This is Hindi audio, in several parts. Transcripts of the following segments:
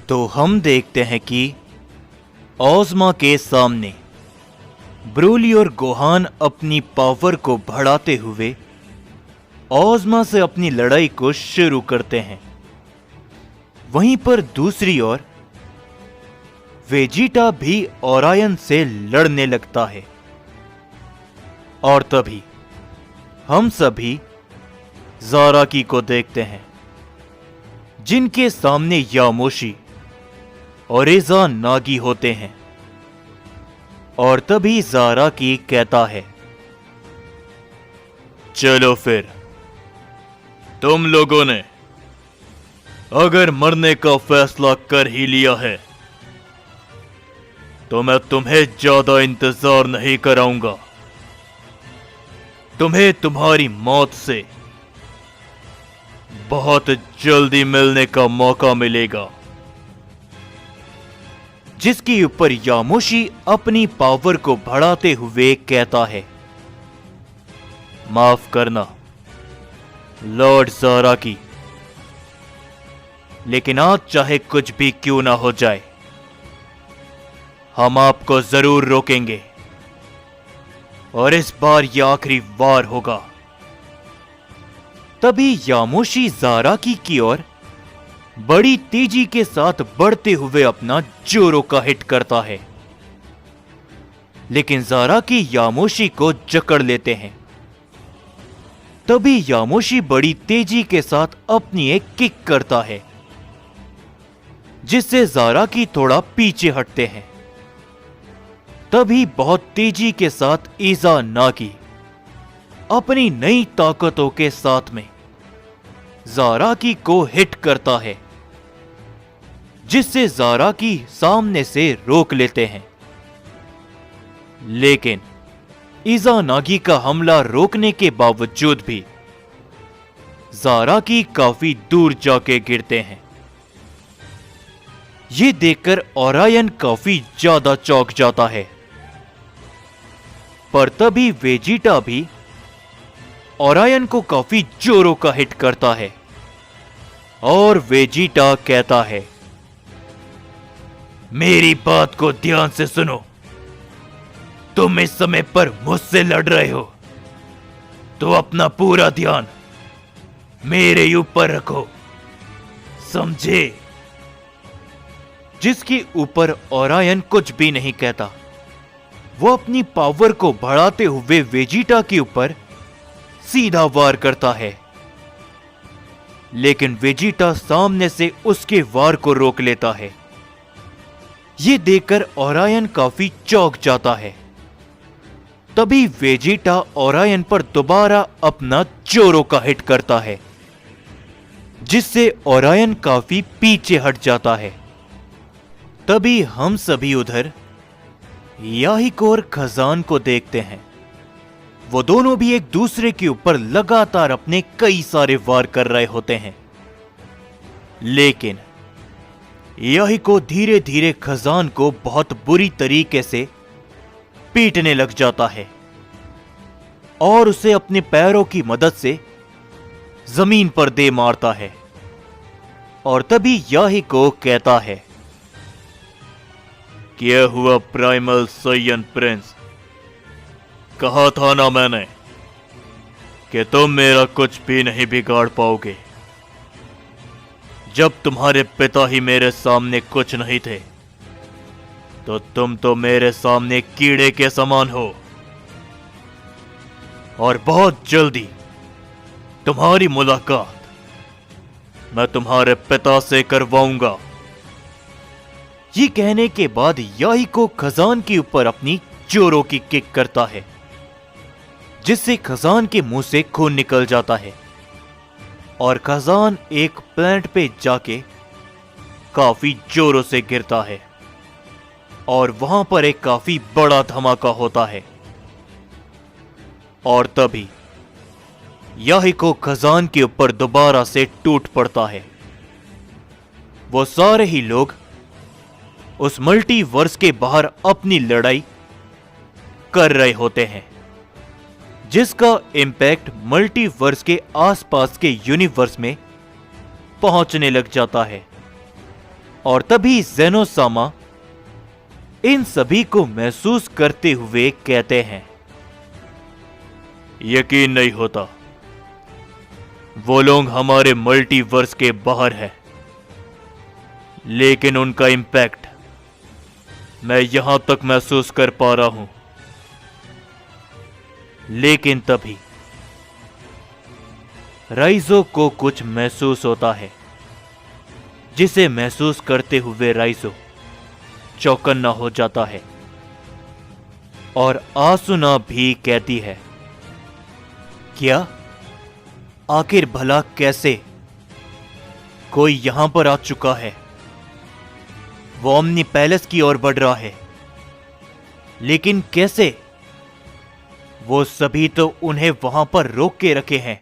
तो हम देखते हैं कि ओज़मा के सामने ब्रोली और गोहान अपनी पावर को बढ़ाते हुए ओज़मा से अपनी लड़ाई को शुरू करते हैं। वहीं पर दूसरी ओर वेजिटा भी ओरायन से लड़ने लगता है और तभी हम सभी ज़ाराकी को देखते हैं, जिनके सामने यामोशी और इज़ानागी होते हैं। और तभी ज़ाराकी कहता है, चलो फिर, तुम लोगों ने अगर मरने का फैसला कर ही लिया है तो मैं तुम्हें ज्यादा इंतजार नहीं कराऊंगा। तुम्हें तुम्हारी मौत से बहुत जल्दी मिलने का मौका मिलेगा। जिसके ऊपर यामोशी अपनी पावर को बढ़ाते हुए कहता है, माफ करना लॉर्ड ज़ाराकी, लेकिन आज चाहे कुछ भी क्यों ना हो जाए, हम आपको जरूर रोकेंगे और इस बार यह आखिरी वार होगा। तभी यामोशी ज़ाराकी की ओर बड़ी तेजी के साथ बढ़ते हुए अपना जोरो का हिट करता है, लेकिन ज़ाराकी यामोशी को जकड़ लेते हैं। तभी यामोशी बड़ी तेजी के साथ अपनी एक किक करता है, जिससे ज़ाराकी थोड़ा पीछे हटते हैं। तभी बहुत तेजी के साथ इज़ानागी अपनी नई ताकतों के साथ में ज़ाराकी को हिट करता है, जिससे ज़ाराकी सामने से रोक लेते हैं। लेकिन इज़ानागी का हमला रोकने के बावजूद भी ज़ाराकी काफी दूर जाके गिरते हैं। ये देखकर ओरायन काफी ज्यादा चौंक जाता है, पर तभी वेजिटा भी ओरायन को काफी जोरों का हिट करता है और वेजिटा कहता है, मेरी बात को ध्यान से सुनो। तुम इस समय पर मुझसे लड़ रहे हो, तो अपना पूरा ध्यान मेरे ऊपर रखो, समझे? जिसके ऊपर ओरायन कुछ भी नहीं कहता। वो अपनी पावर को बढ़ाते हुए वेजिटा के ऊपर सीधा वार करता है, लेकिन वेजिटा सामने से उसके वार को रोक लेता है। ये देखकर ओरायन काफी चौंक जाता है। तभी वेजिटा ओरायन पर दोबारा अपना जोरो का हिट करता है, जिससे ओरायन काफी पीछे हट जाता है। तभी हम सभी उधर याहिको और खजान को देखते हैं। वो दोनों भी एक दूसरे के ऊपर लगातार अपने कई सारे वार कर रहे होते हैं, लेकिन याहिको धीरे धीरे खजान को बहुत बुरी तरीके से पीटने लग जाता है और उसे अपने पैरों की मदद से जमीन पर दे मारता है। और तभी याहिको कहता है, क्या हुआ प्राइमल साइयन प्रिंस? कहा था ना मैंने कि तुम मेरा कुछ भी नहीं बिगाड़ पाओगे। जब तुम्हारे पिता ही मेरे सामने कुछ नहीं थे, तो तुम तो मेरे सामने कीड़े के समान हो, और बहुत जल्दी तुम्हारी मुलाकात मैं तुम्हारे पिता से करवाऊंगा। ये कहने के बाद याहिको खजान के ऊपर अपनी जोरों की किक करता है, जिससे खजान के मुंह से खून निकल जाता है और खजान एक प्लेनेट पे जाके काफी जोरों से गिरता है और वहां पर एक काफी बड़ा धमाका होता है। और तभी याहिको खजान के ऊपर दोबारा से टूट पड़ता है। वो सारे ही लोग उस मल्टीवर्स के बाहर अपनी लड़ाई कर रहे होते हैं, जिसका इंपैक्ट मल्टीवर्स के आसपास के यूनिवर्स में पहुंचने लग जाता है और तभी ज़ेनोसामा इन सभी को महसूस करते हुए कहते हैं, यकीन नहीं होता, वो लोग हमारे मल्टीवर्स के बाहर है, लेकिन उनका इंपैक्ट मैं यहां तक महसूस कर पा रहा हूं। लेकिन तभी राइजो को कुछ महसूस होता है, जिसे महसूस करते हुए राइजो चौकन्ना हो जाता है। और आसुना भी कहती है, क्या? आखिर भला कैसे? कोई यहां पर आ चुका है। वो ओमनी पैलेस की ओर बढ़ रहा है, लेकिन कैसे? वो सभी तो उन्हें वहां पर रोक के रखे हैं।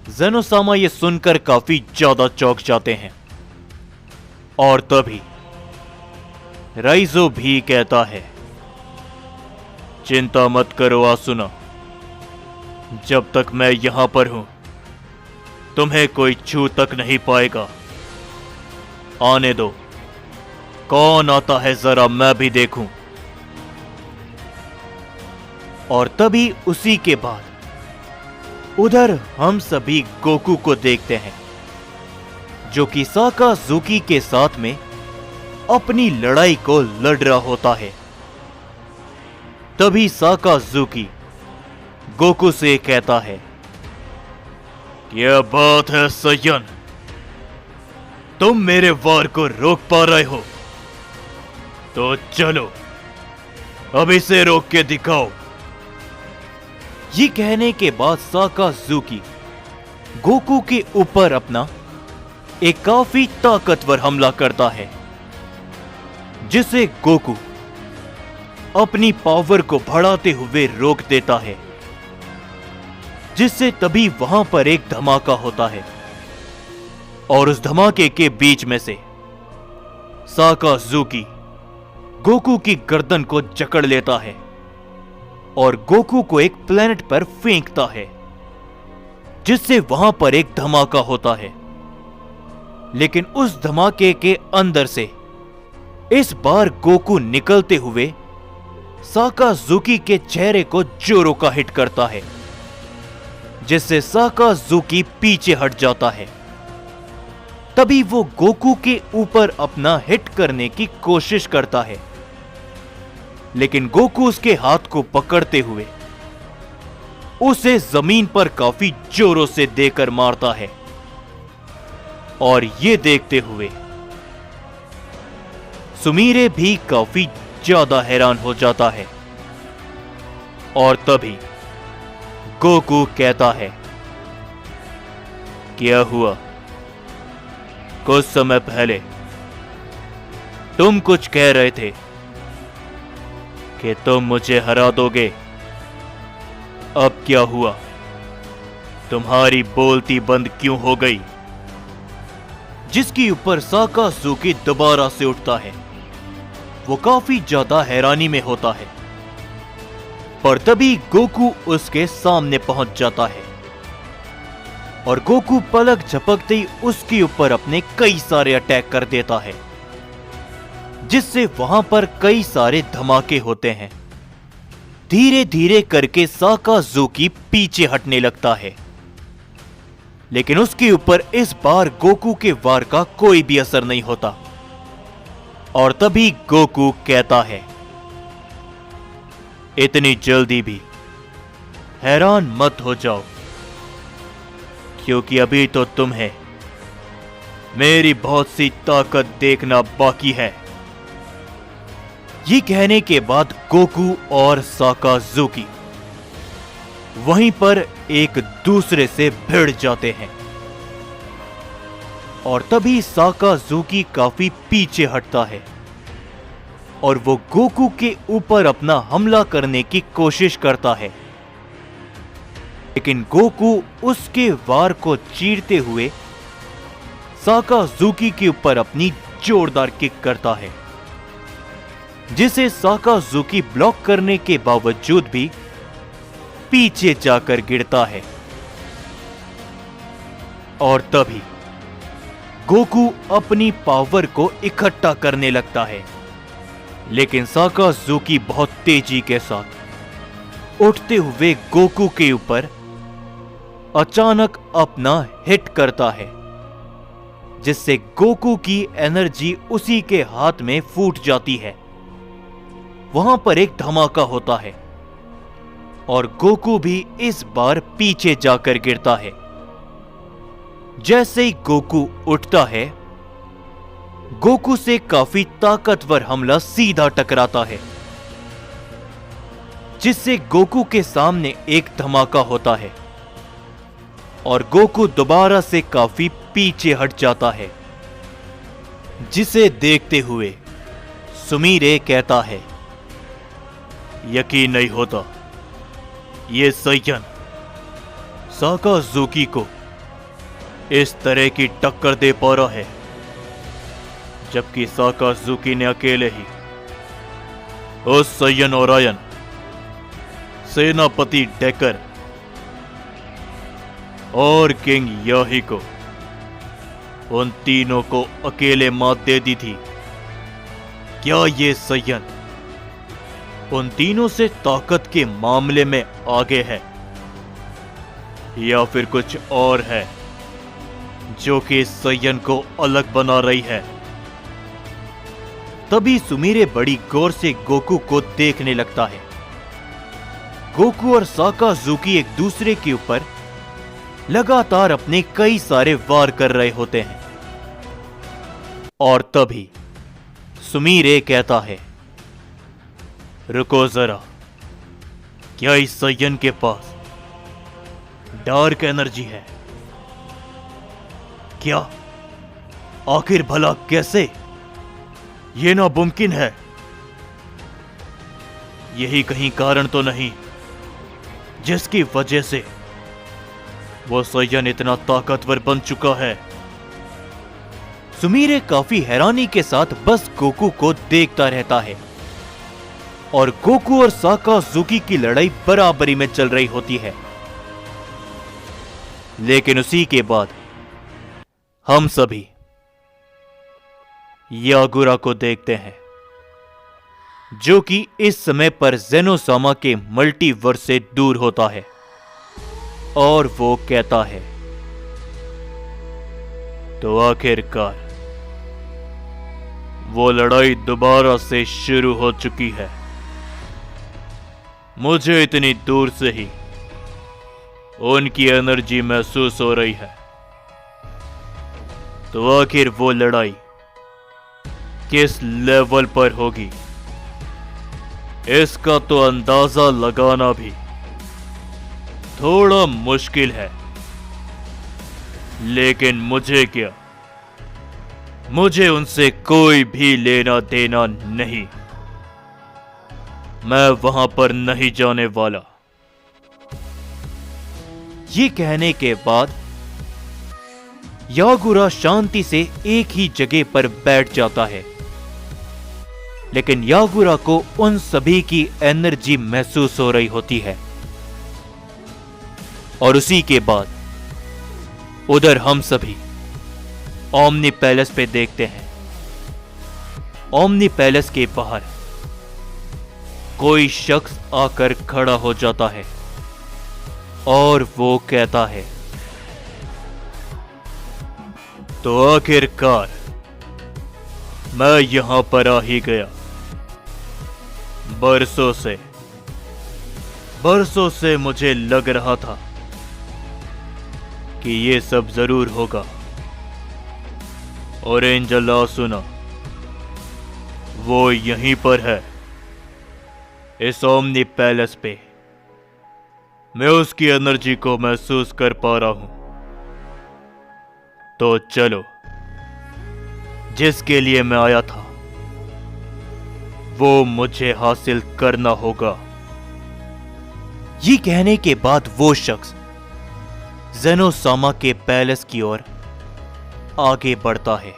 ज़ेनोसामा ये सुनकर काफी ज्यादा चौंक जाते हैं। और तभी राइजो भी कहता है, चिंता मत करो आसुना, जब तक मैं यहां पर हूं तुम्हें कोई छू तक नहीं पाएगा। आने दो, कौन आता है जरा मैं भी देखूं। और तभी उसी के बाद उधर हम सभी गोकू को देखते हैं, जो कि साकाजुकी के साथ में अपनी लड़ाई को लड़ रहा होता है। तभी साकाजुकी गोकू से कहता है, क्या बात है सयन, तुम मेरे वार को रोक पा रहे हो? तो चलो अब इसे रोक के दिखाओ। ये कहने के बाद साकाजुकी गोकू के ऊपर अपना एक काफी ताकतवर हमला करता है, जिसे गोकू अपनी पावर को बढ़ाते हुए रोक देता है। जिससे तभी वहां पर एक धमाका होता है और उस धमाके के बीच में से साकाजुकी गोकू की गर्दन को जकड़ लेता है और गोकू को एक प्लेनेट पर फेंकता है, जिससे वहां पर एक धमाका होता है। लेकिन उस धमाके के अंदर से इस बार गोकू निकलते हुए साकाजुकी के चेहरे को जोरों का हिट करता है, जिससे साकाजुकी पीछे हट जाता है। तभी वो गोकू के ऊपर अपना हिट करने की कोशिश करता है, लेकिन गोकू उसके हाथ को पकड़ते हुए उसे जमीन पर काफी जोरों से देकर मारता है। और ये देखते हुए सुमीरे भी काफी ज्यादा हैरान हो जाता है। और तभी गोकू कहता है, क्या हुआ? कुछ समय पहले तुम कुछ कह रहे थे कि तुम मुझे हरा दोगे। अब क्या हुआ? तुम्हारी बोलती बंद क्यों हो गई? जिसके ऊपर साकाजुकी दोबारा से उठता है। वो काफी ज्यादा हैरानी में होता है, पर तभी गोकू उसके सामने पहुंच जाता है और गोकू पलक झपकते ही उसके ऊपर अपने कई सारे अटैक कर देता है, जिससे वहां पर कई सारे धमाके होते हैं। धीरे धीरे करके साकाजुकी पीछे हटने लगता है, लेकिन उसके ऊपर इस बार गोकू के वार का कोई भी असर नहीं होता। और तभी गोकू कहता है, इतनी जल्दी भी हैरान मत हो जाओ, क्योंकि अभी तो तुम्हें मेरी बहुत सी ताकत देखना बाकी है। ये कहने के बाद गोकू और साकाजुकी वहीं पर एक दूसरे से भिड़ जाते हैं। और तभी साकाजुकी काफी पीछे हटता है और वो गोकू के ऊपर अपना हमला करने की कोशिश करता है, लेकिन गोकू उसके वार को चीरते हुए साकाजुकी के ऊपर अपनी जोरदार किक करता है, जिसे साकाजुकी ब्लॉक करने के बावजूद भी पीछे जाकर गिरता है। और तभी गोकू अपनी पावर को इकट्ठा करने लगता है, लेकिन साकाजुकी बहुत तेजी के साथ उठते हुए गोकू के ऊपर अचानक अपना हिट करता है, जिससे गोकू की एनर्जी उसी के हाथ में फूट जाती है। वहां पर एक धमाका होता है और गोकू भी इस बार पीछे जाकर गिरता है। जैसे ही गोकू उठता है, गोकू से काफी ताकतवर हमला सीधा टकराता है, जिससे गोकू के सामने एक धमाका होता है और गोकू दोबारा से काफी पीछे हट जाता है। जिसे देखते हुए सुमीरे कहता है, यकीन नहीं होता ये सैयन साकाजुकी को इस तरह की टक्कर दे पा रहा है, जबकि साकाजुकी ने अकेले ही उस सैयन ओरायन, सेनापति डेकर और किंग याही को, उन तीनों को अकेले मात दे दी थी। क्या ये सैयन उन तीनों से ताकत के मामले में आगे है, या फिर कुछ और है जो कि इस सैयन को अलग बना रही है? तभी सुमीरे बड़ी गौर से गोकू को देखने लगता है। गोकू और साकाजुकी एक दूसरे के ऊपर लगातार अपने कई सारे वार कर रहे होते हैं, और तभी सुमीरे कहता है, रुको जरा, क्या इस सैयन के पास डार्क एनर्जी है? क्या? आखिर भला कैसे? यह नामुमकिन है। यही कहीं कारण तो नहीं जिसकी वजह से वो सैयन इतना ताकतवर बन चुका है? सुमीरे काफी हैरानी के साथ बस गोकू को देखता रहता है, और गोकू और साकाजुकी की लड़ाई बराबरी में चल रही होती है। लेकिन उसी के बाद हम सभी यागुरा को देखते हैं, जो कि इस समय पर जेनोसामा के मल्टीवर्स से दूर होता है, और वो कहता है, तो आखिरकार वो लड़ाई दोबारा से शुरू हो चुकी है। मुझे इतनी दूर से ही उनकी एनर्जी महसूस हो रही है। तो आखिर वो लड़ाई किस लेवल पर होगी, इसका तो अंदाजा लगाना भी थोड़ा मुश्किल है। लेकिन मुझे क्या, मुझे उनसे कोई भी लेना देना नहीं। मैं वहां पर नहीं जाने वाला। ये कहने के बाद यागुरा शांति से एक ही जगह पर बैठ जाता है, लेकिन यागुरा को उन सभी की एनर्जी महसूस हो रही होती है। और उसी के बाद उधर हम सभी ओमनी पैलेस पे देखते हैं। ओमनी पैलेस के बाहर कोई शख्स आकर खड़ा हो जाता है और वो कहता है, तो आखिरकार मैं यहां पर आ ही गया। बरसों से मुझे लग रहा था कि ये सब जरूर होगा। और एंजल आसुना वो यहीं पर है, इस ओमनी पैलेस पे। मैं उसकी एनर्जी को महसूस कर पा रहा हूं। तो चलो, जिसके लिए मैं आया था वो मुझे हासिल करना होगा। ये कहने के बाद वो शख्स जेनोसामा के पैलेस की ओर आगे बढ़ता है।